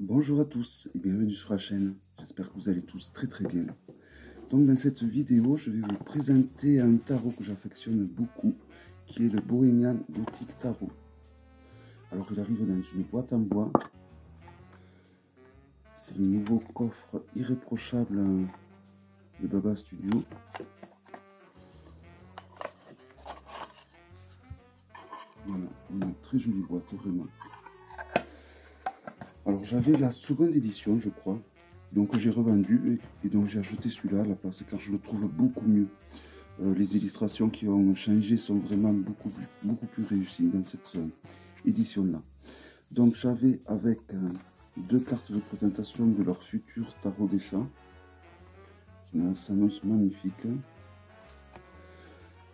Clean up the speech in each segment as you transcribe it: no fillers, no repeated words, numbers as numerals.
Bonjour à tous et bienvenue sur la chaîne, j'espère que vous allez tous très bien. Donc dans cette vidéo, je vais vous présenter un tarot que j'affectionne beaucoup, qui est le Bohemian Gothic Tarot. Alors il arrive dans une boîte en bois, c'est le nouveau coffre irréprochable de Baba Studio. Voilà, une très jolie boîte vraiment. Alors j'avais la seconde édition je crois, donc j'ai revendu et donc j'ai acheté celui-là à la place car je le trouve beaucoup mieux. Les illustrations qui ont changé sont vraiment beaucoup plus réussies dans cette édition-là. Donc j'avais avec deux cartes de présentation de leur futur tarot des chats, qui s'annonce magnifique,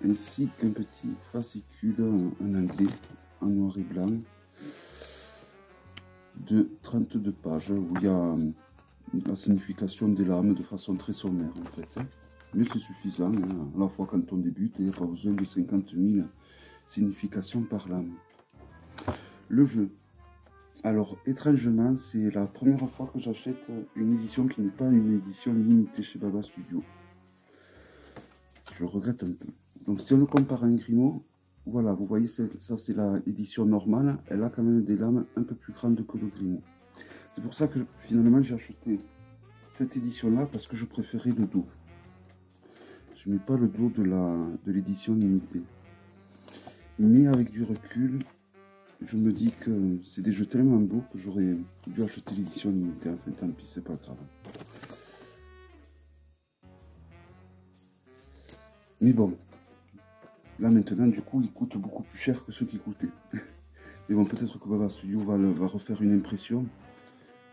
ainsi qu'un petit fascicule en anglais, en noir et blanc, de 32 pages, où il y a la signification des lames de façon très sommaire en fait. Mais c'est suffisant, hein, à la fois quand on débute, il n'y a pas besoin de 50 000 significations par lame. Le jeu. Alors, étrangement, c'est la première fois que j'achète une édition qui n'est pas une édition limitée chez Baba Studio. Je regrette un peu. Donc, si on le compare à un Grimaud, voilà, vous voyez, ça c'est la édition normale. Elle a quand même des lames un peu plus grandes que le Grimaud. C'est pour ça que finalement j'ai acheté cette édition-là, parce que je préférais le dos. Je mets pas le dos de l'édition limitée. Mais avec du recul, je me dis que c'est des jeux tellement beaux que j'aurais dû acheter l'édition limitée. Enfin, tant pis, c'est pas grave. Mais bon, là maintenant, du coup, il coûte beaucoup plus cher que ceux qui coûtaient. Mais bon, peut-être que Baba Studio va refaire une impression.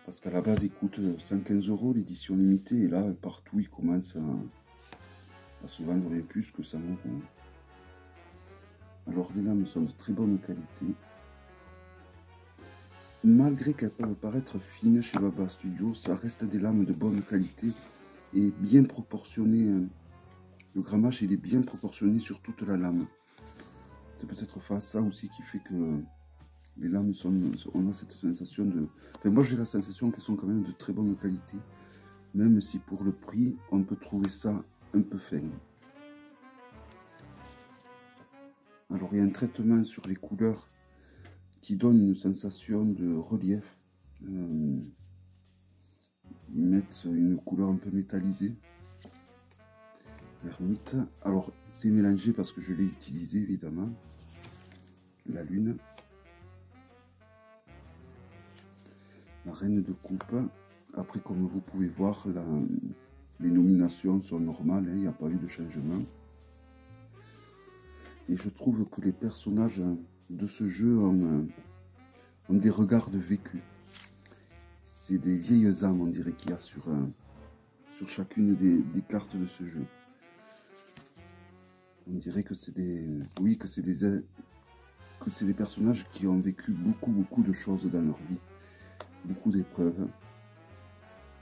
Parce qu'à la base, il coûte 115 € l'édition limitée. Et là, partout, il commence à se vendre bien plus que 100 €. Alors, les lames sont de très bonne qualité. Malgré qu'elles peuvent paraître fines chez Baba Studio, ça reste des lames de bonne qualité et bien proportionnées. Le grammage, il est bien proportionné sur toute la lame. C'est peut-être ça aussi qui fait que les lames on a cette sensation de... Enfin, moi, j'ai la sensation qu'elles sont quand même de très bonne qualité, même si pour le prix, on peut trouver ça un peu fin. Alors, il y a un traitement sur les couleurs qui donne une sensation de relief. Ils mettent une couleur un peu métallisée. L'ermite. Alors, c'est mélangé parce que je l'ai utilisé, évidemment. La lune. La reine de coupe. Après, comme vous pouvez voir, les nominations sont normales. Il n'y a pas eu de changement. Et je trouve que les personnages de ce jeu ont des regards de vécu. C'est des vieilles âmes, on dirait, qu'il y a sur chacune des cartes de ce jeu. On dirait que c'est des... Oui, que c'est des personnages qui ont vécu beaucoup de choses dans leur vie. Beaucoup d'épreuves.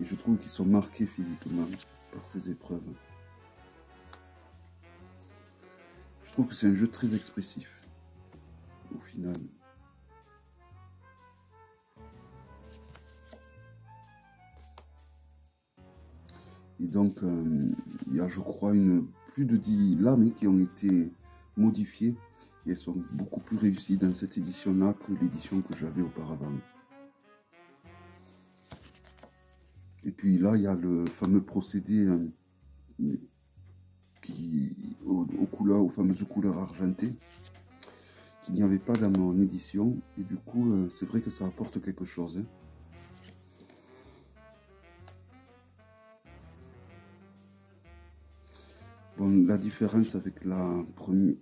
Et je trouve qu'ils sont marqués physiquement par ces épreuves. Je trouve que c'est un jeu très expressif, au final. Et donc, il y a, je crois, plus de 10 lames qui ont été modifiées. Et elles sont beaucoup plus réussies dans cette édition-là que l'édition que j'avais auparavant. Et puis là, il y a le fameux procédé aux fameuses couleurs argentées, qu'il n'y avait pas dans mon édition. Et du coup, c'est vrai que ça apporte quelque chose. Hein. Bon, la différence avec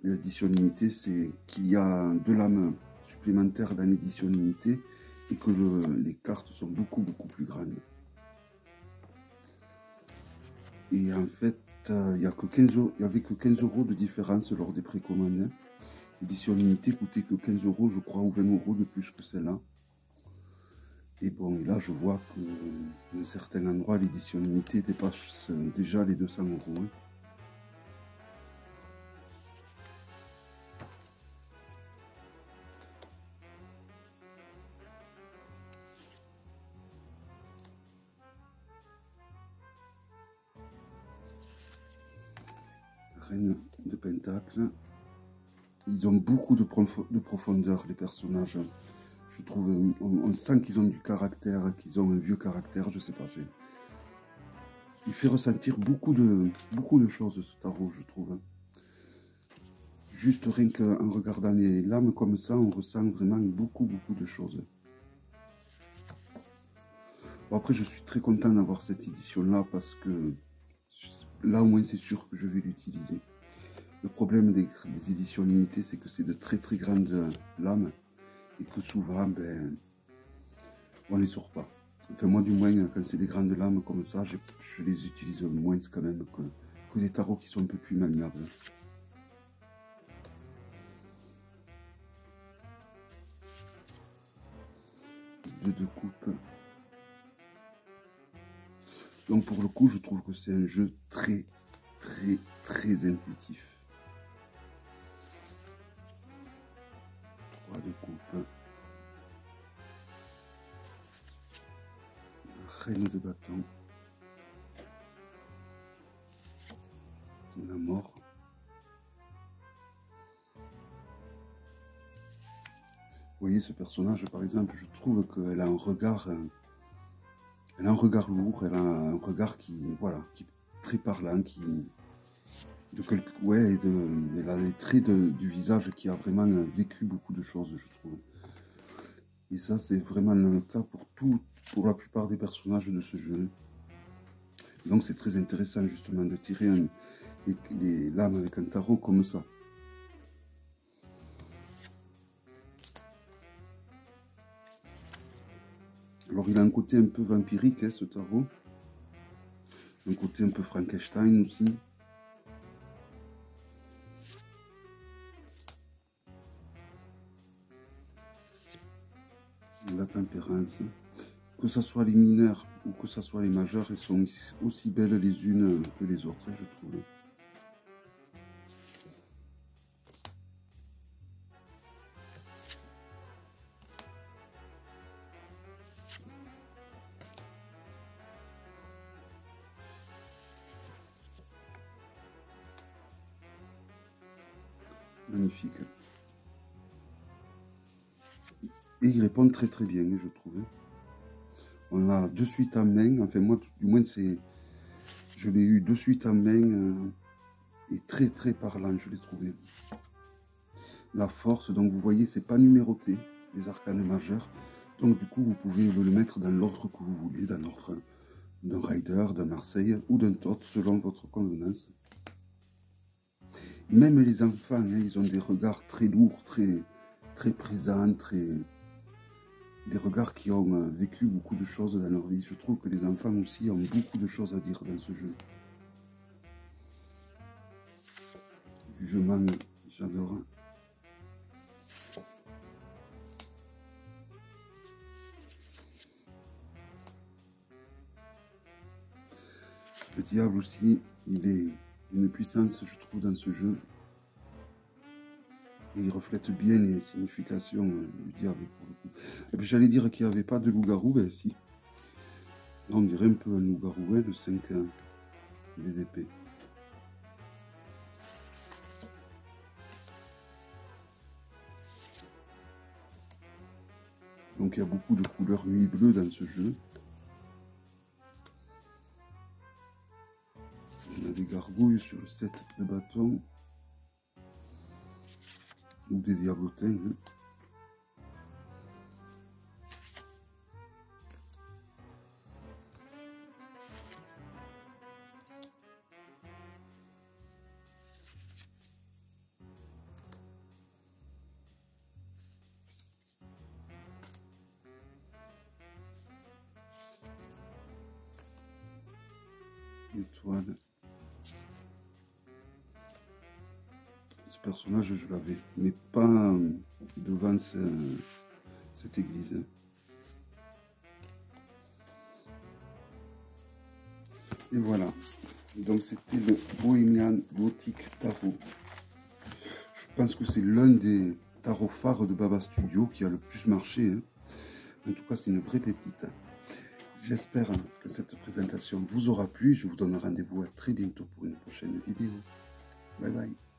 l'édition limitée, c'est qu'il y a 2 lames supplémentaires dans l'édition limitée et que les cartes sont beaucoup plus grandes. Et en fait, il n'y avait que 15 € de différence lors des précommandes. L'édition limitée coûtait que 15 €, je crois, ou 20 € de plus que celle-là. Et bon, là, je vois qu'à un certain endroit, l'édition limitée dépasse déjà les 200 €. Hein. Reine de Pentacle. Ils ont beaucoup de profondeur, les personnages. Je trouve, on sent qu'ils ont du caractère, qu'ils ont un vieux caractère, je sais pas. Il fait ressentir beaucoup de choses, ce tarot, je trouve. Juste rien qu'en regardant les lames comme ça, on ressent vraiment beaucoup de choses. Bon, après, je suis très content d'avoir cette édition-là parce que là, au moins, c'est sûr que je vais l'utiliser. Le problème des éditions limitées, c'est que c'est de très grandes lames et que souvent, ben, on les sort pas. Enfin, moi, du moins, quand c'est des grandes lames comme ça, je les utilise moins quand même que des tarots qui sont un peu plus maniables. De coupe. Donc pour le coup, je trouve que c'est un jeu très intuitif. 3 de coupe. Reine de bâton. La mort. Vous voyez ce personnage, par exemple, je trouve qu'elle a un regard... Elle a un regard lourd, elle a un regard qui, voilà, qui est très parlant, qui... elle a les traits du visage qui a vraiment vécu beaucoup de choses, je trouve. Et ça, c'est vraiment le cas pour la plupart des personnages de ce jeu. Donc c'est très intéressant justement de tirer les lames avec un tarot comme ça. Alors il a un côté un peu vampirique, hein, ce tarot. Un côté un peu Frankenstein aussi. La tempérance. Que ce soit les mineurs ou que ce soit les majeurs, elles sont aussi belles les unes que les autres, je trouve. Magnifique. Et il répond très bien, je trouve. On l'a de suite en main. Enfin, moi, du moins, je l'ai eu de suite en main. Et très parlant, je l'ai trouvé. La force, donc vous voyez, c'est pas numéroté, les arcanes majeurs. Donc, du coup, vous pouvez le mettre dans l'ordre que vous voulez, dans l'ordre d'un Rider, d'un Marseille ou d'un Thoth, selon votre convenance. Même les enfants, hein, ils ont des regards très lourds, très présents, des regards qui ont vécu beaucoup de choses dans leur vie. Je trouve que les enfants aussi ont beaucoup de choses à dire dans ce jeu. Jugement, j'adore. Le diable aussi, il est une puissance, je trouve, dans ce jeu. Et il reflète bien les significations du diable, pour le coup. Et puis j'allais dire qu'il n'y avait pas de loup-garou, ben si. Là, on dirait un peu un loup-garou, hein, le 5 des épées. Donc il y a beaucoup de couleurs nuit bleue dans ce jeu. On a des gargouilles sur le 7 de bâton. Ou des diablotins. Hein. L'étoile. Ce personnage, je l'avais, mais pas devant cette église. Et voilà. Donc c'était le Bohemian Gothic Tarot. Je pense que c'est l'un des tarots phares de Baba Studio qui a le plus marché. Hein. En tout cas, c'est une vraie pépite. J'espère que cette présentation vous aura plu. Je vous donne rendez-vous à très bientôt pour une prochaine vidéo. Bye bye.